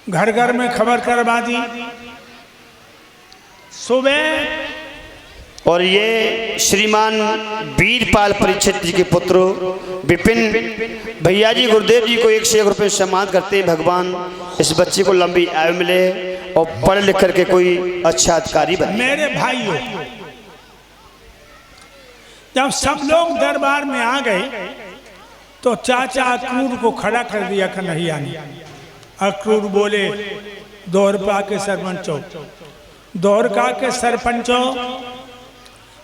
घर घर में खबर करवा दी सुबह। और ये श्रीमान वीरपाल परीक्षित जी के पुत्र विपिन भैया जी गुरुदेव जी को 1 रुपये सम्मान करते हैं। भगवान इस बच्चे को लंबी आयु मिले और पढ़ लिख करके कोई अच्छा अधिकारी बने। मेरे भाइयों, जब सब लोग दरबार में आ गए तो चाचा अक्रूर को खड़ा कर दिया कन्हैया ने। अक्रूर बोले, दोरपा के सरपंचों, दोरका के सरपंचों,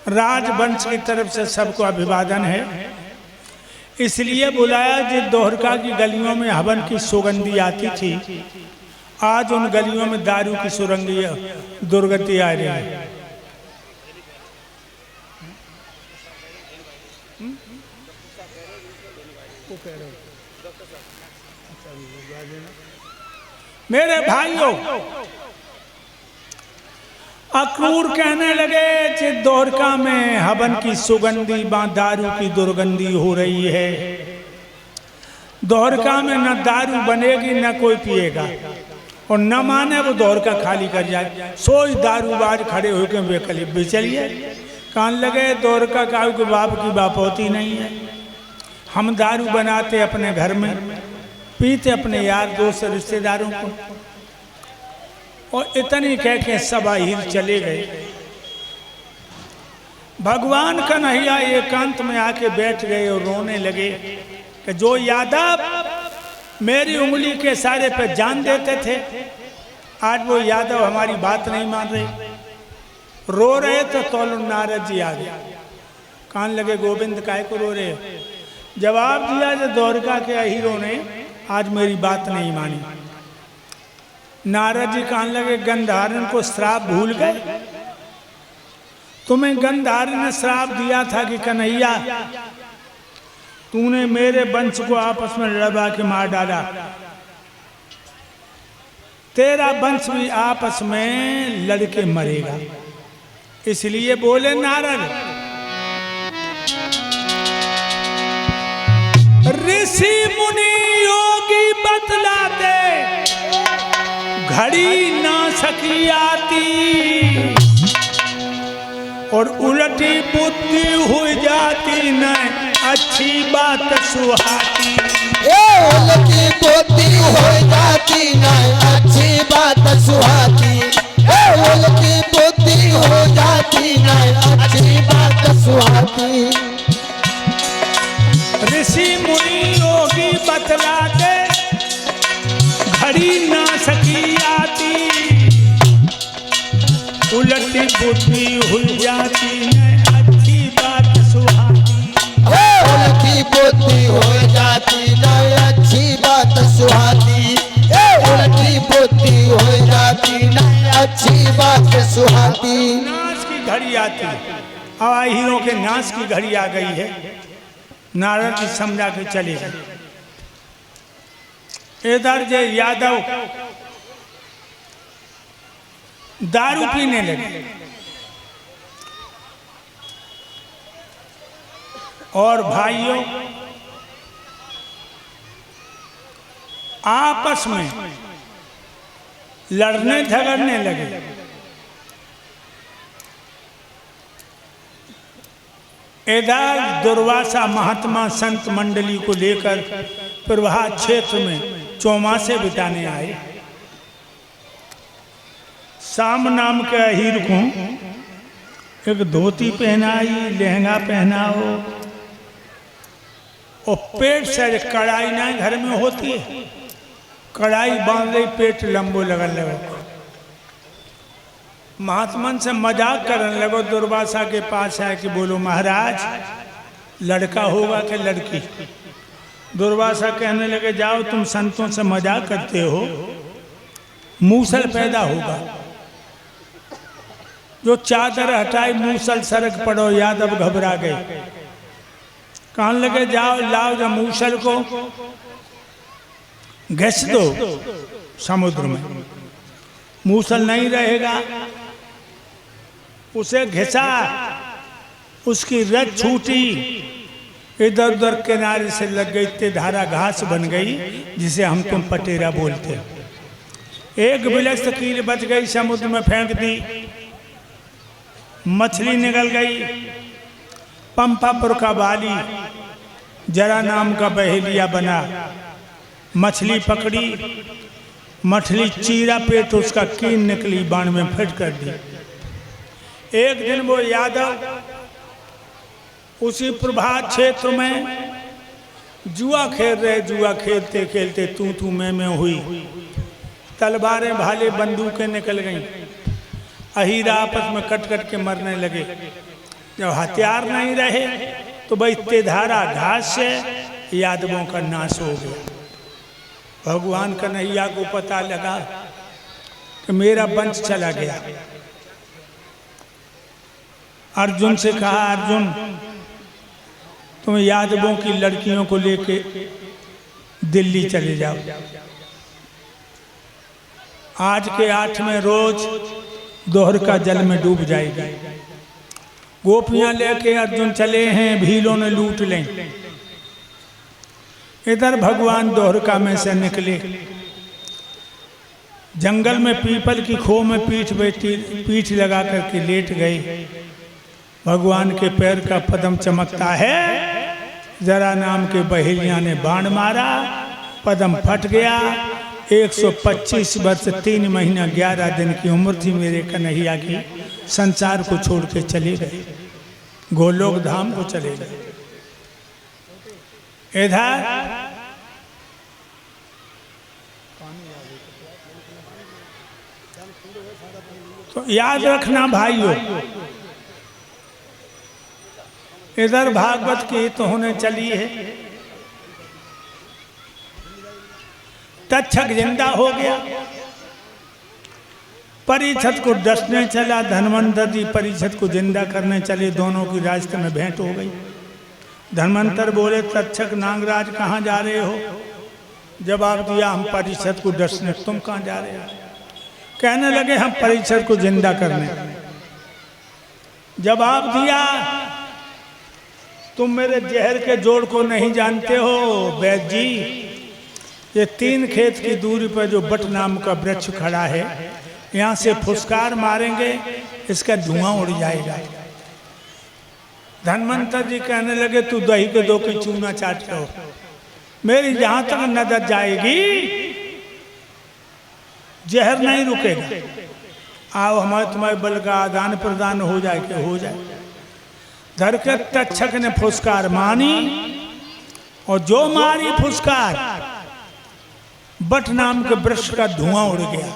राजवंश की तरफ से सबको अभिवादन है। इसलिए बुलाया जिस दोहरका की गलियों में हवन की सुगंधी आती थी, आज उन गलियों में दारू की सुरंगी दुर्गति आ रही है। मेरे भाइयों, अक्रूर कहने लगे कि दोरका में हवन की सुगंधी दारू की दुर्गंधी हो रही है। दोरका में न दारू बनेगी न कोई पिएगा, और न माने वो दोरका खाली कर जाए। सोच दारूबाज खड़े होकर वे करीब भी चलिए। कहने लगे, दोरका काऊ के बाप की बाप होती नहीं है। हम दारू बनाते अपने घर में, पीते अपने यार दोस्त रिश्तेदारों को। और इतनी कह के सब आहिर चले गए। भगवान कन्हैया एकांत में आके बैठ गए और रोने लगे कि जो यादव मेरी उंगली के इशारे पे जान देते थे, आज वो यादव हमारी बात नहीं मान रहे। रो रहे तो नारद जी आ गए। कहने लगे, गोविंद काहे को रो रहे? जवाब दिया, जो द्वारका के अहीरों ने आज मेरी बात नहीं मानी। नारद जी कहने लगे, गंधारण को श्राप भूल गए? तुम्हें गंधारण ने श्राप दिया था कि कन्हैया तूने मेरे वंश को आपस में लड़वा के मार डाला, तेरा वंश भी आपस में लड़के मरेगा। इसलिए बोले नारद, ऋषि मुनि योगी बतलाते घड़ी ना सकी आती, और उलटी बुद्धि हो जाती न अच्छी बात सुहाती। उलटी बुद्धि हो जाती न अच्छी बात सुहाती। उलटी बुद्धि हो जाती न अच्छी बात सुहाती। ऋषि मुनि योगी बतलाते घड़ी ना सकी आती, उलटी बुद्धि हुई जाती न अच्छी बात सुहाती। उलटी बुद्धि हो जाती न अच्छी बात सुहाती। उलटी बुद्धि हो जाती न अच्छी बात सुहाती। नाश की घड़ी आती है। अब हीरों के नाश की घड़ी आ गई है। नारद जी समझा के चले गए। इधर जे यादव दारू पीने लगे और भाइयों आपस में लड़ने झगड़ने लगे। इधर दुर्वासा महात्मा संत मंडली को लेकर प्रभा क्षेत्र में चौमासे बिताने आए। शाम नाम के अहीर को एक धोती पहनाई, लहंगा पहनाओ, और पेट से कढ़ाई ना घर में होती है, कढ़ाई बांध रही, पेट लंबो लगन लगो। महात्मन से मजाक करने लगो। दुर्वासा के पास आए कि बोलो महाराज, लड़का होगा कि लड़की? दुर्वासा कहने लगे, जाओ तुम संतों से मजाक करते हो, मूसल पैदा होगा। जो चादर हटाई मूसल सरक पड़ो। यादव घबरा गए। कहने लगे, जाओ लाओ जब मूसल को घिस दो समुद्र में। मूसल नहीं रहेगा। उसे घिसा, उसकी रज छूटी, इधर उधर किनारे से लग गई, ते धारा घास बन गई, जिसे हम तुम पटेरा बोलते। एक विलक्षण कील बच गई, समुद्र में फेंक दी, मछली निकल गई। पंपापुर का वाली जरा नाम का बहेलिया बना, मछली पकड़ी, मछली चीरा पेट उसका कीन निकली, बाण में फिट कर दी। एक दिन वो यादव उसी प्रभात क्षेत्र में जुआ खेल रहे, जुआ खेलते खेलते तू मैं हुई, तलवारें भाले बंदूकें निकल गईं, अहीरा आपस में कट कट के मरने लगे। जब हथियार नहीं रहे तो भाई तेधारा घास से यादवों का नाश हो गया। भगवान कन्हैया को पता लगा कि मेरा वंश चला गया। अर्जुन से कहा, अर्जुन तुम यादवों की लड़कियों को लेके दिल्ली चले जाओ। आज के 8वें रोज दोहर का जल में डूब जाएगी। गोपियां लेके अर्जुन चले हैं, भीलों ने लूट लें। इधर भगवान दोहरका में से निकले, जंगल में पीपल की खो में पीठ लगा करके लेट गए। भगवान के पैर का पदम चमकता है, जरा नाम के बहेलिया ने बाण मारा, पदम फट गया। 125 वर्ष 3 महीना 11 दिन की उम्र थी मेरे कन्हैया की। संसार को छोड़ के चले गए, गोलोक धाम को चले गए। इधर तो याद रखना भाइयों, इधर भागवत की तो होने चली है। तक्षक जिंदा हो गया, परीक्षित को डसने चला, धन्वंतर जी परीक्षित को जिंदा करने चले, दोनों की रास्ते में भेंट हो गई। धन्वंतर बोले, तक्षक नागराज कहाँ जा रहे हो? जवाब दिया, हम परीक्षित को डसने। तुम कहाँ जा रहे हो? कहने लगे, हम परीक्षित को जिंदा करने। जवाब दिया, तुम मेरे जहर के जोड़ को नहीं जानते हो वैद्य जी। ये 3 खेत की दूरी पर जो बट नाम का वृक्ष खड़ा है, यहाँ से फुसकार मारेंगे, इसका धुआं उड़ जाएगा। धन्वंतर जी कहने लगे, तू दही के 2 की चूना चाट लो, मेरी जहां तक नजर जाएगी जहर नहीं रुकेगा। आओ हमारे तुम्हारे बल का आदान प्रदान हो जाए कि हो जाए। धर के तक्षक ने फुसकार मानी, और जो मारी फुसकार, बट नाम के वृक्ष का धुआं उड़ गया।